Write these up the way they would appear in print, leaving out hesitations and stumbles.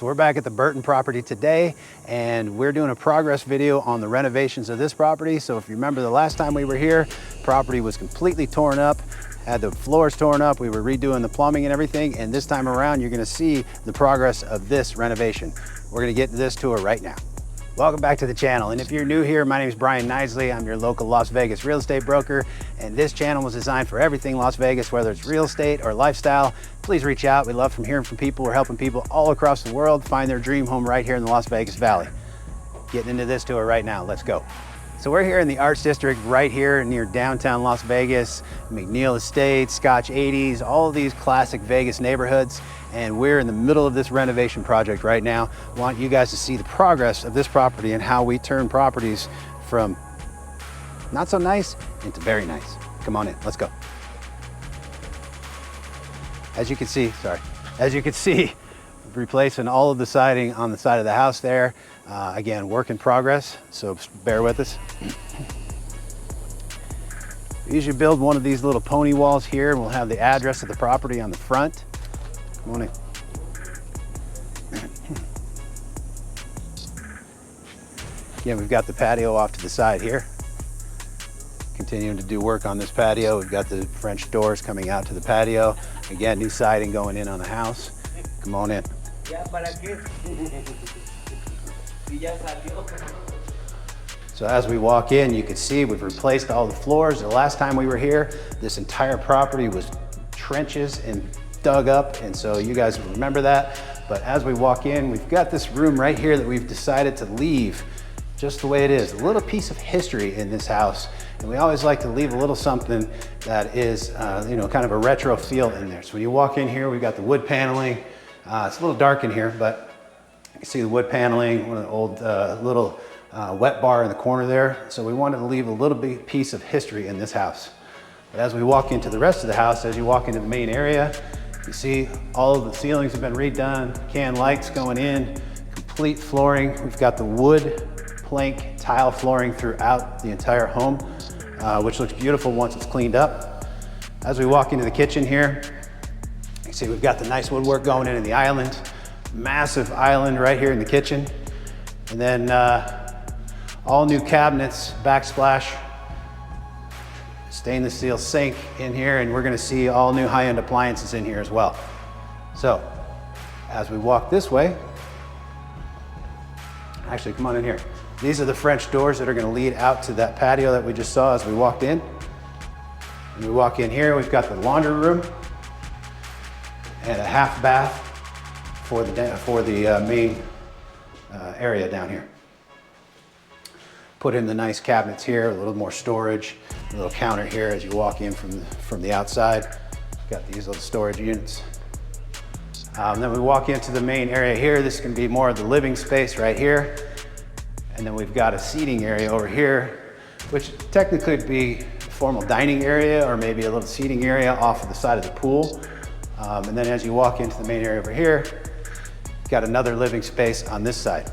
So we're back at the Burton property today, and we're doing a progress video on the renovations of this property. So if you remember the last time we were here, property was completely torn up, had the floors torn up, we were redoing the plumbing and everything, and this time around you're gonna see the progress of this renovation. We're gonna get to this tour right now. Welcome back to the channel, and if you're new here, my name is Bryan Knisley. I'm your local Las Vegas real estate broker, and this channel was designed for everything Las Vegas, whether it's real estate or lifestyle. Please reach out. We love hearing from people. We're helping people all across the world find their dream home right here in the Las Vegas Valley. Getting into this tour right now. Let's go. So we're here in the Arts District right here near downtown Las Vegas, McNeil Estates, Scotch 80s, all of these classic Vegas neighborhoods. And we're in the middle of this renovation project right now. I want you guys to see the progress of this property and how we turn properties from not so nice into very nice. Come on in, let's go. As you can see, replacing all of the siding on the side of the house there. Again, work in progress, so bear with us. We usually build one of these little pony walls here, and we'll have the address of the property on the front. Come on in. Again, we've got the patio off to the side here. Continuing to do work on this patio. We've got the French doors coming out to the patio. Again, new siding going in on the house. Come on in. So as we walk in, you can see we've replaced all the floors. The last time we were here, this entire property was trenches and dug up, and so you guys remember that. But as we walk in, we've got this room right here that we've decided to leave just the way it is. A little piece of history in this house, and we always like to leave a little something that is, you know, kind of a retro feel in there. So when you walk in here, we've got the wood paneling. It's a little dark in here, but you can see the wood paneling, one of the old little wet bar in the corner there. So we wanted to leave a little bit piece of history in this house. But as we walk into the rest of the house, as you walk into the main area, you see all of the ceilings have been redone, can lights going in, complete flooring. We've got the wood plank tile flooring throughout the entire home, which looks beautiful once it's cleaned up. As we walk into the kitchen here, you can see we've got the nice woodwork going in the island, massive island right here in the kitchen. And then all new cabinets, backsplash, stainless steel sink in here, and we're gonna see all new high-end appliances in here as well. So, as we walk this way, actually come on in here. These are the French doors that are gonna lead out to that patio that we just saw as we walked in. And we walk in here, we've got the laundry room and a half bath for the main area down here. Put in the nice cabinets here, a little more storage, a little counter here as you walk in from the outside. Got these little storage units. Then we walk into the main area here. This can be more of the living space right here. And then we've got a seating area over here, which technically could be a formal dining area or maybe a little seating area off of the side of the pool. And then as you walk into the main area over here, you've got another living space on this side.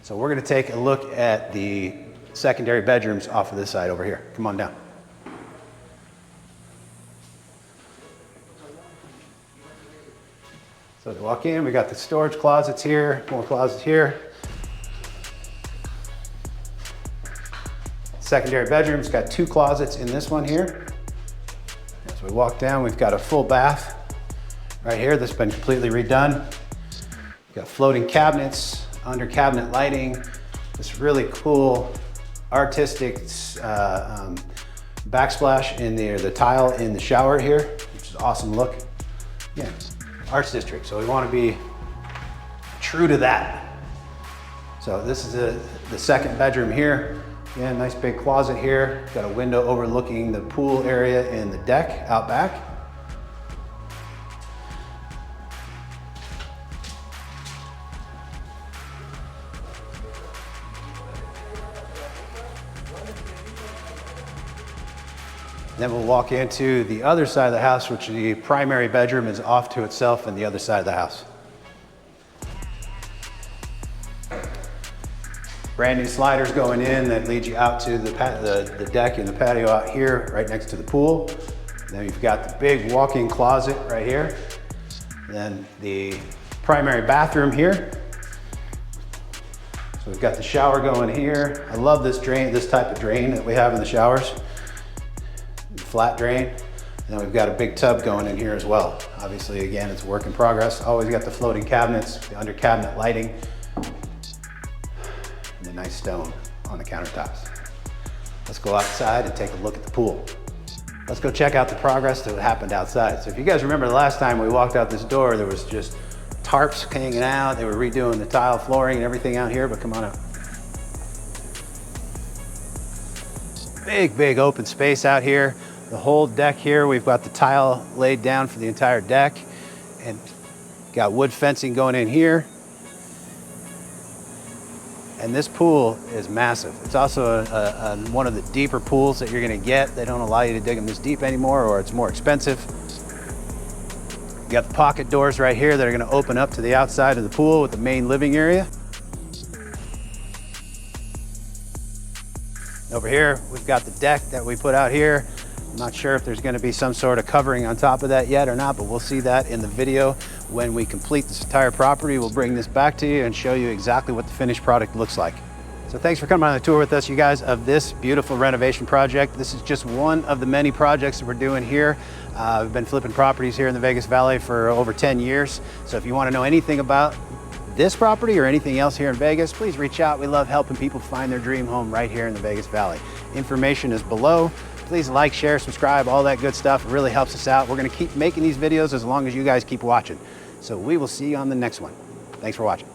So we're gonna take a look at the secondary bedrooms off of this side over here. Come on down. So to walk in, we got the storage closets here, more closets here. Secondary bedroom's got 2 closets in this one here. As we walk down, we've got a full bath right here that's been completely redone. We've got floating cabinets, under cabinet lighting, this really cool artistic backsplash in the tile in the shower here, which is an awesome look. Yeah, Arts District, so we want to be true to that. So this is the second bedroom here. Yeah, nice big closet here. Got a window overlooking the pool area and the deck out back. Then we'll walk into the other side of the house, which the primary bedroom is off to itself on the other side of the house. Brand new sliders going in that lead you out to the deck and the patio out here, right next to the pool. Then you've got the big walk-in closet right here. Then the primary bathroom here. So we've got the shower going here. I love this drain, this type of drain that we have in the showers. Flat drain. And then we've got a big tub going in here as well. Obviously, again, it's a work in progress. Always got the floating cabinets, the under cabinet lighting, and the nice stone on the countertops. Let's go outside and take a look at the pool. Let's go check out the progress that happened outside. So if you guys remember the last time we walked out this door, there was just tarps hanging out. They were redoing the tile flooring and everything out here, but come on out. Big, big open space out here. The whole deck here, we've got the tile laid down for the entire deck and got wood fencing going in here. And this pool is massive. It's also one of the deeper pools that you're gonna get. They don't allow you to dig them this deep anymore, or it's more expensive. You got the pocket doors right here that are gonna open up to the outside of the pool with the main living area. Over here, we've got the deck that we put out here. I'm not sure if there's gonna be some sort of covering on top of that yet or not, but we'll see that in the video. When we complete this entire property, we'll bring this back to you and show you exactly what the finished product looks like. So thanks for coming on the tour with us, you guys, of this beautiful renovation project. This is just one of the many projects that we're doing here. We've been flipping properties here in the Vegas Valley for over 10 years. So if you want to know anything about this property or anything else here in Vegas, please reach out. We love helping people find their dream home right here in the Vegas Valley. Information is below. Please like, share, subscribe, all that good stuff. It really helps us out. We're going to keep making these videos as long as you guys keep watching. So we will see you on the next one. Thanks for watching.